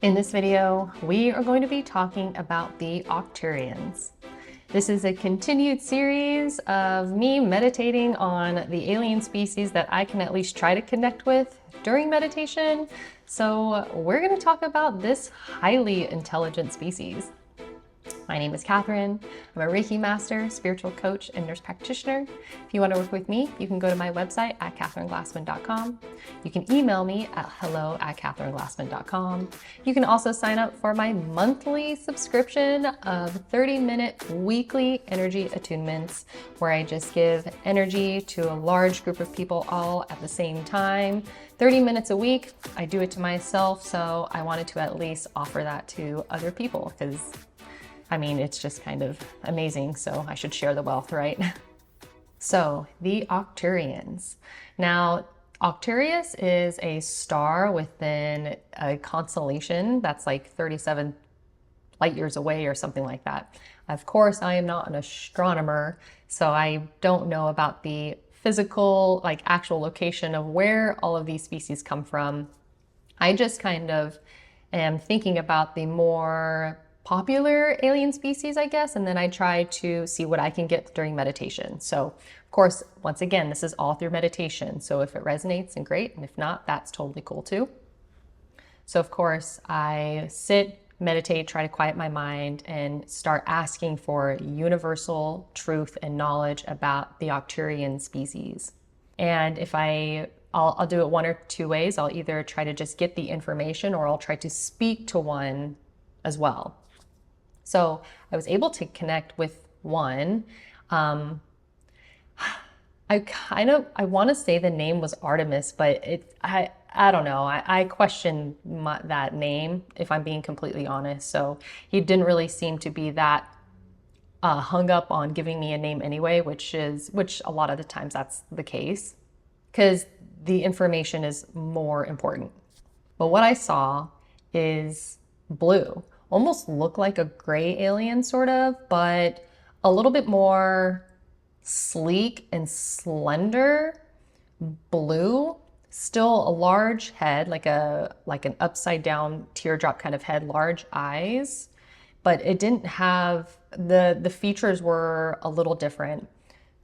In this video, we are going to be talking about the Octurians. This is a continued series of me meditating on the alien species that I can at least try to connect with during meditation. So we're going to talk about this highly intelligent species. My name is Catherine. I'm a Reiki master, spiritual coach, and nurse practitioner. If you want to work with me, you can go to my website at catherineglassman.com. You can email me at hello@catherineglassman.com. You can also sign up for my monthly subscription of 30-minute weekly energy attunements, where I just give energy to a large group of people all at the same time. 30 minutes a week. I do it to myself, so I wanted to at least offer that to other people because I mean, it's just kind of amazing, so I should share the wealth, right? So, the Octurians. Now, Arcturus is a star within a constellation that's like 37 light years away or something like that. Of course, I am not an astronomer, so I don't know about the physical, like actual location of where all of these species come from. I just kind of am thinking about the more popular alien species, I guess, and then I try to see what I can get during meditation. So, of course, once again, this is all through meditation. So if it resonates, then great, and if not, that's totally cool too. So, of course, I sit, meditate, try to quiet my mind, and start asking for universal truth and knowledge about the Arcturian species. And if I'll do it one or two ways. I'll either try to just get the information, or I'll try to speak to one as well. So I was able to connect with one. I want to say the name was Artemis, but I don't know. I question that name, if I'm being completely honest. So he didn't really seem to be that hung up on giving me a name anyway, which a lot of the times that's the case, because the information is more important. But what I saw is blue. Almost look like a gray alien sort of, but a little bit more sleek and slender blue. Still a large head, like an upside down teardrop kind of head, large eyes, but it didn't have the features were a little different.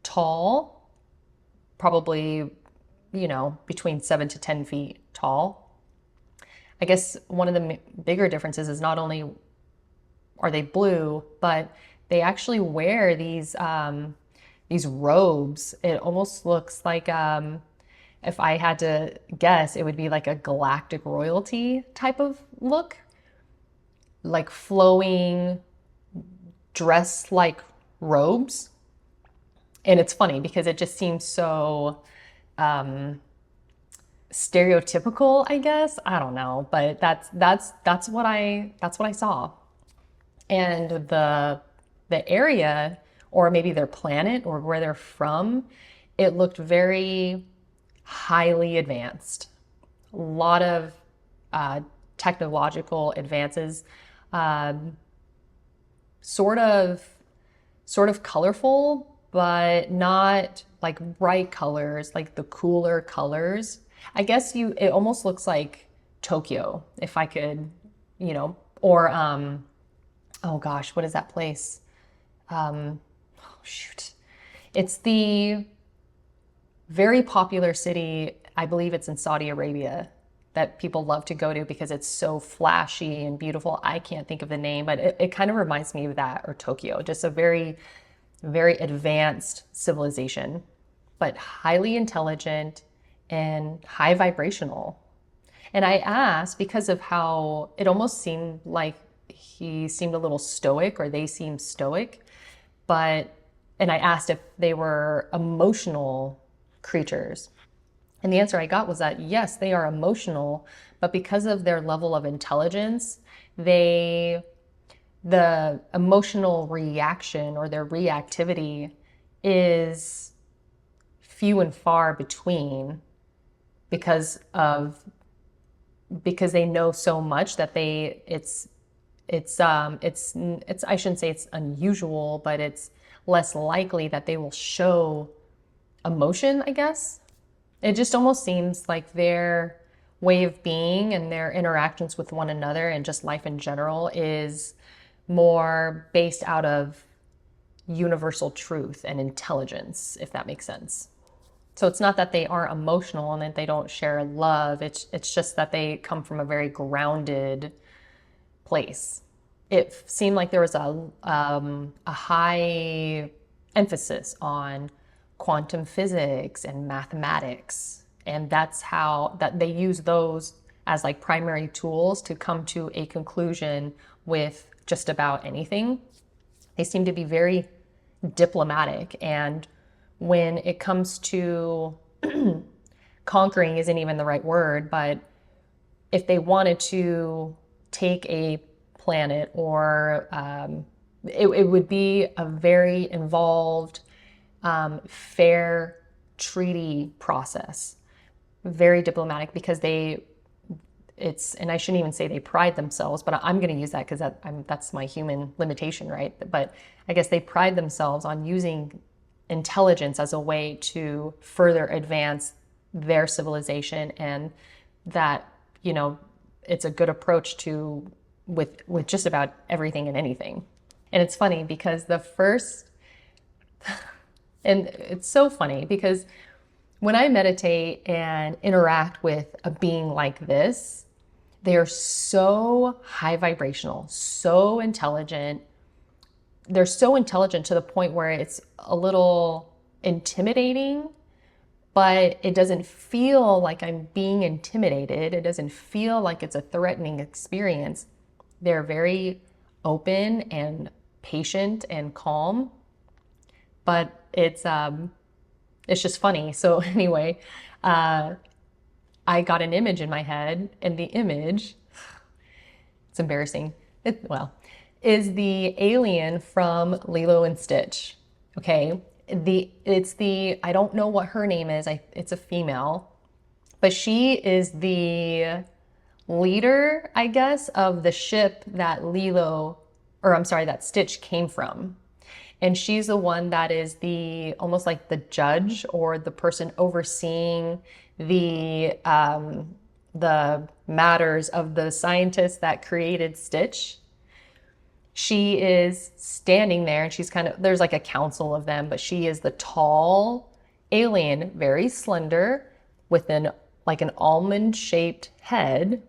Tall, probably, between 7 to 10 feet tall. I guess one of the bigger differences is not only are they blue, but they actually wear these robes. It almost looks like, if I had to guess, it would be like a galactic royalty type of look, like flowing dress-like robes. And it's funny because it just seems so stereotypical, I guess. I don't know, but that's what I saw. And the area, or maybe their planet, or where they're from, it looked very highly advanced. A lot of technological advances, sort of colorful, but not like bright colors, like the cooler colors. I guess it almost looks like Tokyo, if I could, or oh gosh, what is that place? Oh shoot. It's the very popular city, I believe it's in Saudi Arabia, that people love to go to because it's so flashy and beautiful. I can't think of the name, but it kind of reminds me of that, or Tokyo, just a very, very advanced civilization, but highly intelligent and high vibrational. And I asked, because of how it almost seemed like he seemed a little stoic, or they seemed stoic, and I asked if they were emotional creatures. And the answer I got was that yes, they are emotional, but because of their level of intelligence, the emotional reaction, or their reactivity, is few and far between, because they know so much that it's I shouldn't say it's unusual, but it's less likely that they will show emotion, I guess. It just almost seems like they're way of being and their interactions with one another and just life in general is more based out of universal truth and intelligence, if that makes sense. So it's not that they aren't emotional and that they don't share love. It's just that they come from a very grounded place. It seemed like there was a high emphasis on quantum physics and mathematics, and that's how that they use those as like primary tools to come to a conclusion with just about anything. They seem to be very diplomatic, and when it comes to conquering isn't even the right word, but if they wanted to take a planet or it would be a very involved, fair treaty process, very diplomatic, because and I shouldn't even say they pride themselves, but I'm going to use that because that's my human limitation, right? But I guess they pride themselves on using intelligence as a way to further advance their civilization, and that, it's a good approach to with just about everything and anything. And it's funny because and it's so funny because when I meditate and interact with a being like this, they are so high vibrational, so intelligent. They're so intelligent to the point where it's a little intimidating, but it doesn't feel like I'm being intimidated. It doesn't feel like it's a threatening experience. They're very open and patient and calm, but it's just funny. So anyway, I got an image in my head, and the image, it's embarrassing. Is the alien from Lilo and Stitch. Okay, I don't know what her name is. It's a female, but she is the leader, I guess, of the ship that that Stitch came from. And she's the one that is almost like the judge or the person overseeing the matters of the scientists that created Stitch. She is standing there, and there's like a council of them, but she is the tall alien, very slender, with an almond-shaped head.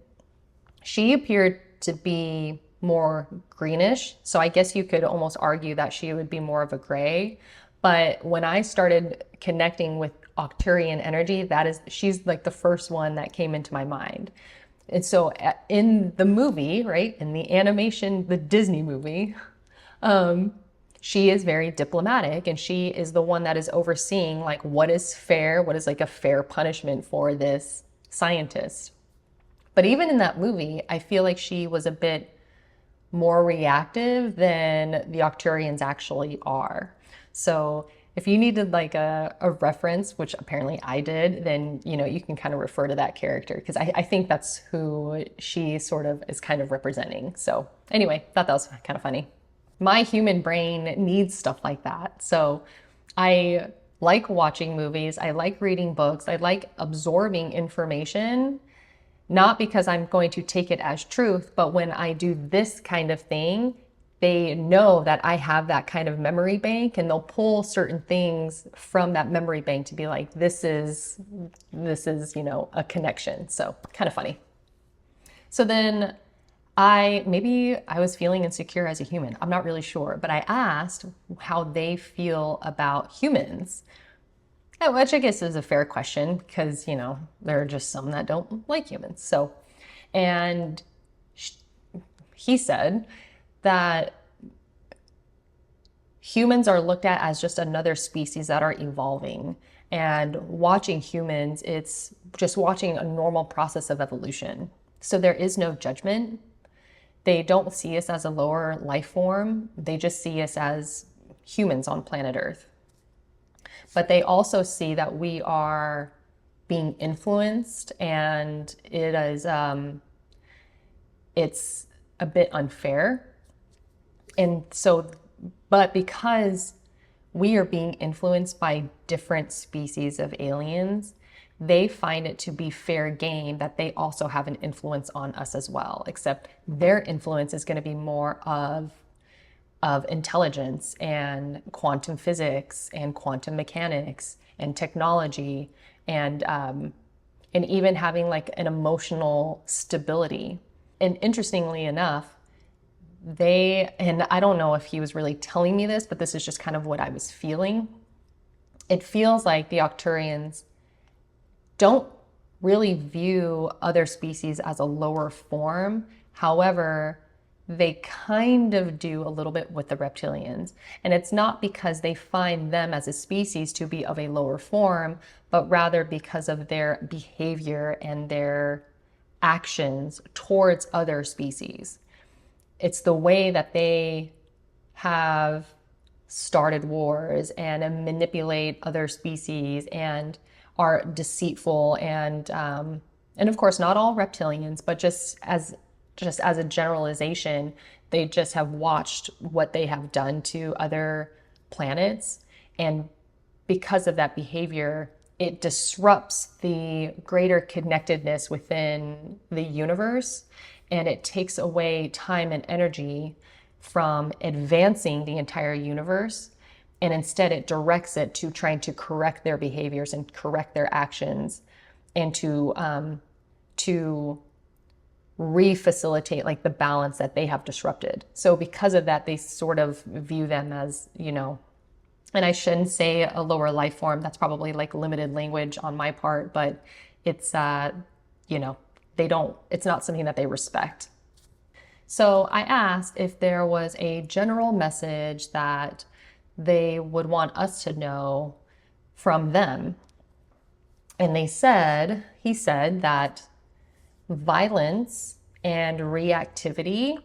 She appeared to be more greenish, so I guess you could almost argue that she would be more of a gray. But when I started connecting with Octurian energy, she's like the first one that came into my mind. And so in the movie, right, in the animation, the Disney movie, she is very diplomatic, and she is the one that is overseeing like what is fair, what is like a fair punishment for this scientist. But even in that movie, I feel like she was a bit more reactive than the Octurians actually are. So if you needed like a reference, which apparently I did, then, you can kind of refer to that character, because I think that's who she sort of is kind of representing. So anyway, thought that was kind of funny. My human brain needs stuff like that. So I like watching movies. I like reading books. I like absorbing information, not because I'm going to take it as truth, but when I do this kind of thing, they know that I have that kind of memory bank, and they'll pull certain things from that memory bank to be like, this is, a connection. So kind of funny. So then maybe I was feeling insecure as a human. I'm not really sure, but I asked how they feel about humans, which I guess is a fair question because, there are just some that don't like humans. So, and he said that humans are looked at as just another species that are evolving, and watching humans, it's just watching a normal process of evolution. So there is no judgment. They don't see us as a lower life form. They just see us as humans on planet Earth. But they also see that we are being influenced, and it's a bit unfair. And so, but because we are being influenced by different species of aliens, they find it to be fair game that they also have an influence on us as well, except their influence is going to be more of intelligence and quantum physics and quantum mechanics and technology and even having like an emotional stability. And interestingly enough, and I don't know if he was really telling me this, but this is just kind of what I was feeling. It feels like the Octurians don't really view other species as a lower form. However, they kind of do a little bit with the reptilians. And it's not because they find them as a species to be of a lower form, but rather because of their behavior and their actions towards other species. It's the way that they have started wars and manipulate other species and are deceitful and of course not all reptilians, but just as a generalization, they just have watched what they have done to other planets, and because of that behavior, it disrupts the greater connectedness within the universe, and it takes away time and energy from advancing the entire universe, and instead it directs it to trying to correct their behaviors and correct their actions and to re-facilitate like the balance that they have disrupted. So because of that, they sort of view them as, and I shouldn't say a lower life form, that's probably like limited language on my part, but it's, it's not something that they respect. So I asked if there was a general message that they would want us to know from them. And he said that violence and reactivity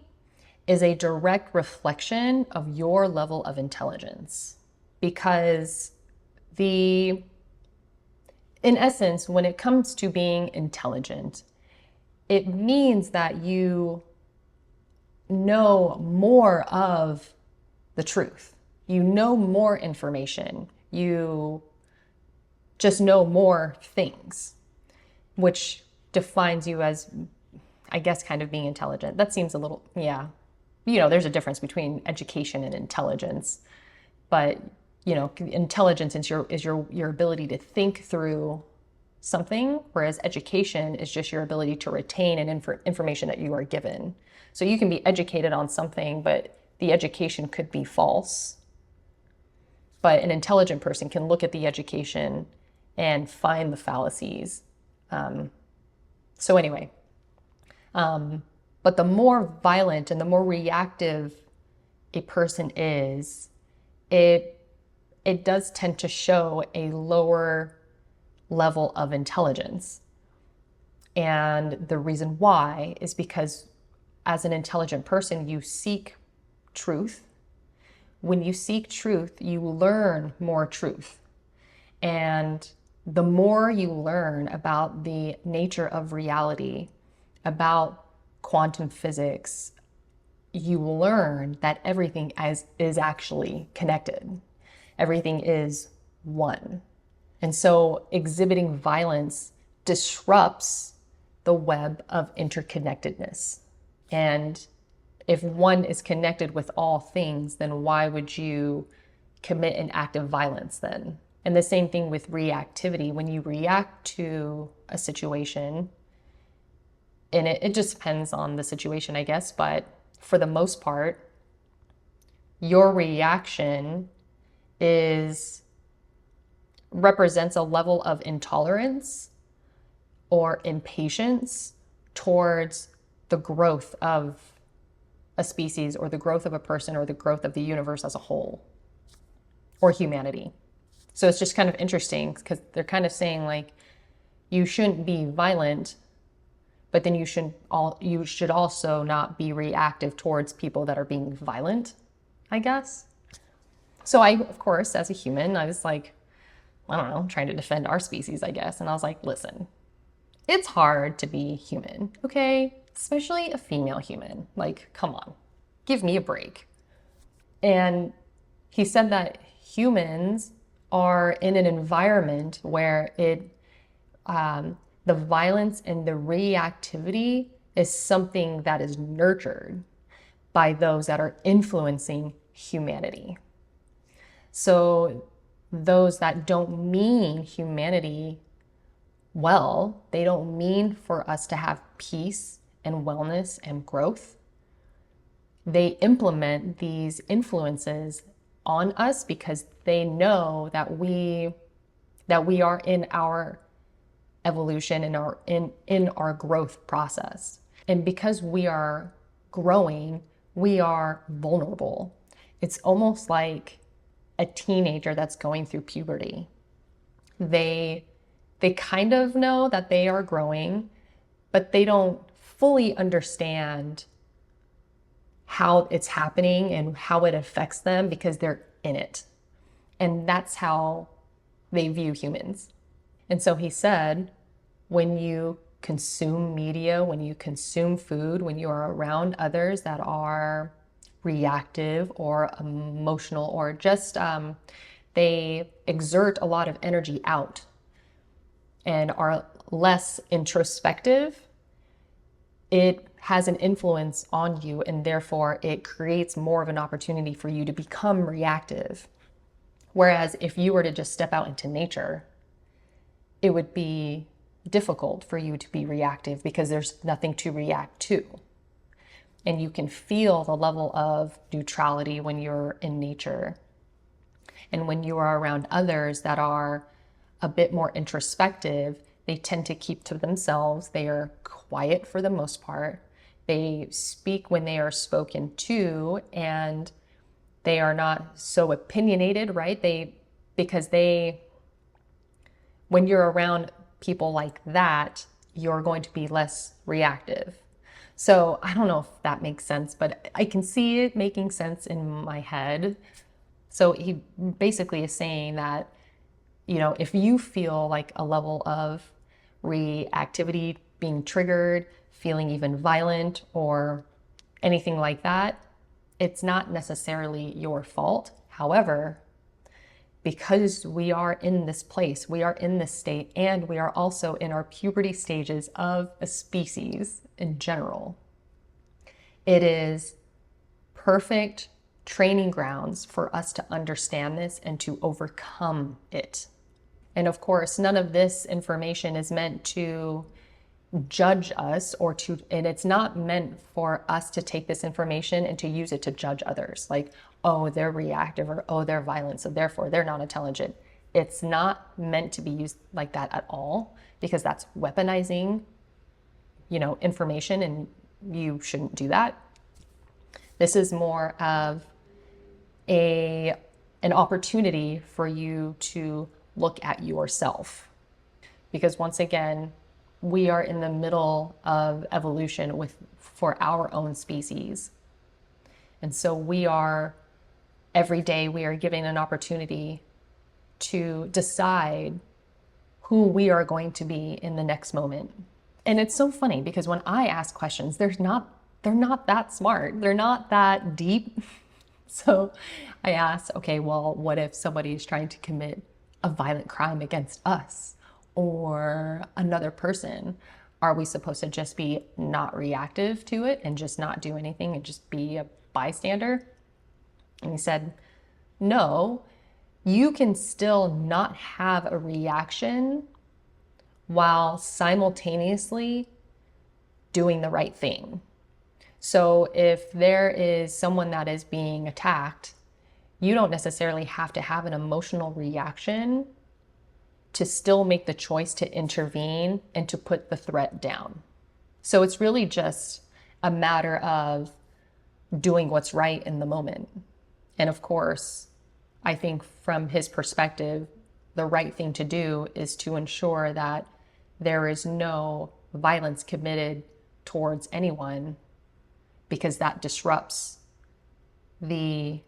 is a direct reflection of your level of intelligence. Because in essence, when it comes to being intelligent, it means that you know more of the truth. You know more information. You just know more things, which defines you as, I guess, kind of being intelligent. That seems a little, yeah. There's a difference between education and intelligence, but intelligence is your ability to think through something, whereas education is just your ability to retain information that you are given. So you can be educated on something, but the education could be false. But an intelligent person can look at the education and find the fallacies. So anyway, but the more violent and the more reactive a person is, it does tend to show a lower level of intelligence. And the reason why is because as an intelligent person, you seek truth. When you seek truth, you learn more truth. And the more you learn about the nature of reality, about quantum physics, you learn that everything is actually connected. Everything is one. And so exhibiting violence disrupts the web of interconnectedness. And if one is connected with all things, then why would you commit an act of violence then? And the same thing with reactivity. When you react to a situation, and it just depends on the situation, I guess, but for the most part, your reaction represents a level of intolerance or impatience towards the growth of a species or the growth of a person or the growth of the universe as a whole or humanity. So it's just kind of interesting because they're kind of saying like, you shouldn't be violent, but then you should also not be reactive towards people that are being violent, I guess. So I, of course, as a human, I was like, I don't know, trying to defend our species, I guess. And I was like, listen, it's hard to be human, okay? Especially a female human. Like, come on, give me a break. And he said that humans are in an environment where the violence and the reactivity is something that is nurtured by those that are influencing humanity. So those that don't mean humanity well, they don't mean for us to have peace and wellness and growth. They implement these influences on us because they know that we are in our evolution and in our growth process. And because we are growing, we are vulnerable. It's almost like a teenager that's going through puberty. They kind of know that they are growing, but they don't fully understand how it's happening and how it affects them because they're in it. And that's how they view humans. And so he said, when you consume media, when you consume food, when you are around others that are reactive or emotional or just they exert a lot of energy out and are less introspective, it has an influence on you, and therefore it creates more of an opportunity for you to become reactive. Whereas if you were to just step out into nature, it would be difficult for you to be reactive because there's nothing to react to. And you can feel the level of neutrality when you're in nature. And when you are around others that are a bit more introspective, they tend to keep to themselves. They are quiet for the most part. They speak when they are spoken to, and they are not so opinionated, right? When you're around people like that, you're going to be less reactive. So I don't know if that makes sense, but I can see it making sense in my head. So he basically is saying that, if you feel like a level of reactivity, being triggered, feeling even violent or anything like that, it's not necessarily your fault. However, because we are in this place, we are in this state, and we are also in our puberty stages of a species in general, it is perfect training grounds for us to understand this and to overcome it. And of course, none of this information is meant to judge us and it's not meant for us to take this information and to use it to judge others. Like, oh, they're reactive, or oh, they're violent, so therefore they're not intelligent. It's not meant to be used like that at all, because that's weaponizing, information, and you shouldn't do that. This is more of an opportunity for you to look at yourself. Because once again, we are in the middle of evolution for our own species. And so every day we are given an opportunity to decide who we are going to be in the next moment. And it's so funny because when I ask questions, they're not that smart. They're not that deep. So I asked, okay, well, what if somebody is trying to commit a violent crime against us or another person? Are we supposed to just be not reactive to it and just not do anything and just be a bystander? And he said, no, you can still not have a reaction while simultaneously doing the right thing. So if there is someone that is being attacked, you don't necessarily have to have an emotional reaction to still make the choice to intervene and to put the threat down. So it's really just a matter of doing what's right in the moment. And of course, I think from his perspective, the right thing to do is to ensure that there is no violence committed towards anyone, because that disrupts the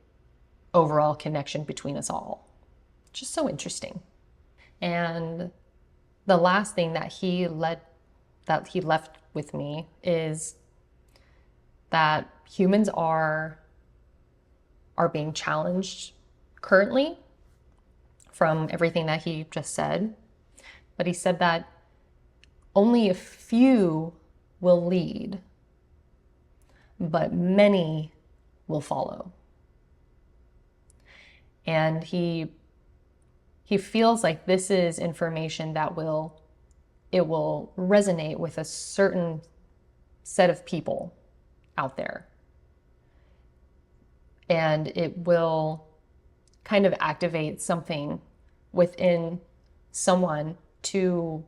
overall connection between us all. Just so interesting. And the last thing that he left with me is that humans are being challenged currently from everything that he just said. But he said that only a few will lead, but many will follow. And he feels like this is information that will resonate with a certain set of people out there. And it will kind of activate something within someone to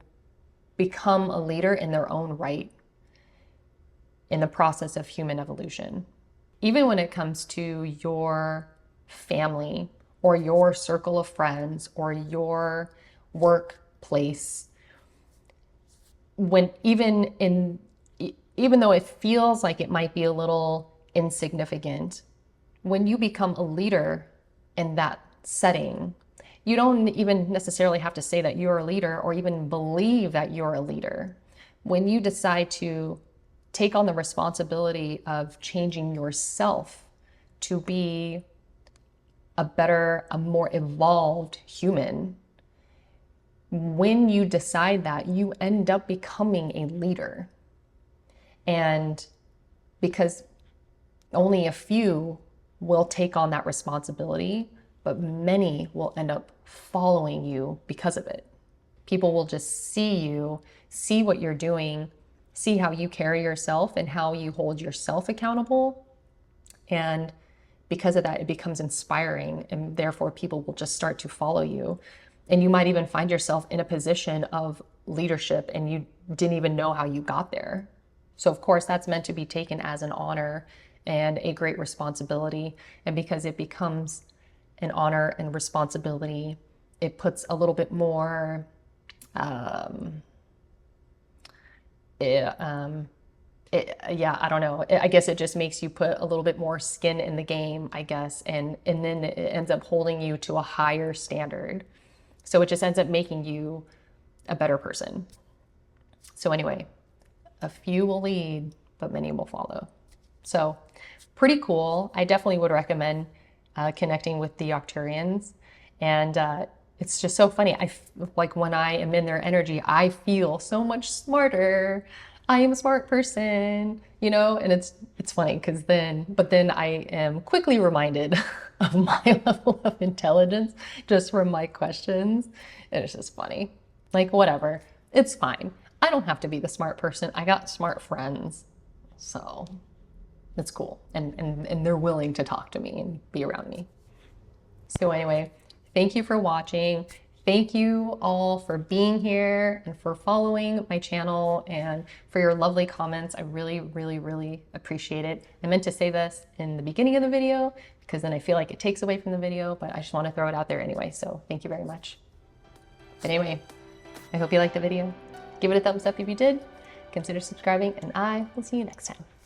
become a leader in their own right in the process of human evolution. Even when it comes to your family or your circle of friends or your workplace, even though it feels like it might be a little insignificant, when you become a leader in that setting, you don't even necessarily have to say that you're a leader or even believe that you're a leader. When you decide to take on the responsibility of changing yourself to be a better, a more evolved human, when you decide that, you end up becoming a leader. And because only a few will take on that responsibility, but many will end up following you because of it. People will just see you, see what you're doing, see how you carry yourself and how you hold yourself accountable. And because of that, it becomes inspiring, and therefore people will just start to follow you. And you might even find yourself in a position of leadership and you didn't even know how you got there. So of course that's meant to be taken as an honor and a great responsibility. And because it becomes an honor and responsibility, it puts a little bit more, I don't know. I guess it just makes you put a little bit more skin in the game, I guess. And then it ends up holding you to a higher standard. So it just ends up making you a better person. So anyway, a few will lead, but many will follow. So pretty cool. I definitely would recommend connecting with the Octurians. And it's just so funny. Like when I am in their energy, I feel so much smarter. I am a smart person, you know, and it's funny because then I am quickly reminded of my level of intelligence just from my questions. And it's just funny. Like, whatever, it's fine. I don't have to be the smart person. I got smart friends. So it's cool. And they're willing to talk to me and be around me. So anyway, thank you for watching. Thank you all for being here and for following my channel and for your lovely comments. I really, really, really appreciate it. I meant to say this in the beginning of the video because then I feel like it takes away from the video, but I just want to throw it out there anyway. So thank you very much. But anyway, I hope you liked the video. Give it a thumbs up if you did. Consider subscribing, and I will see you next time.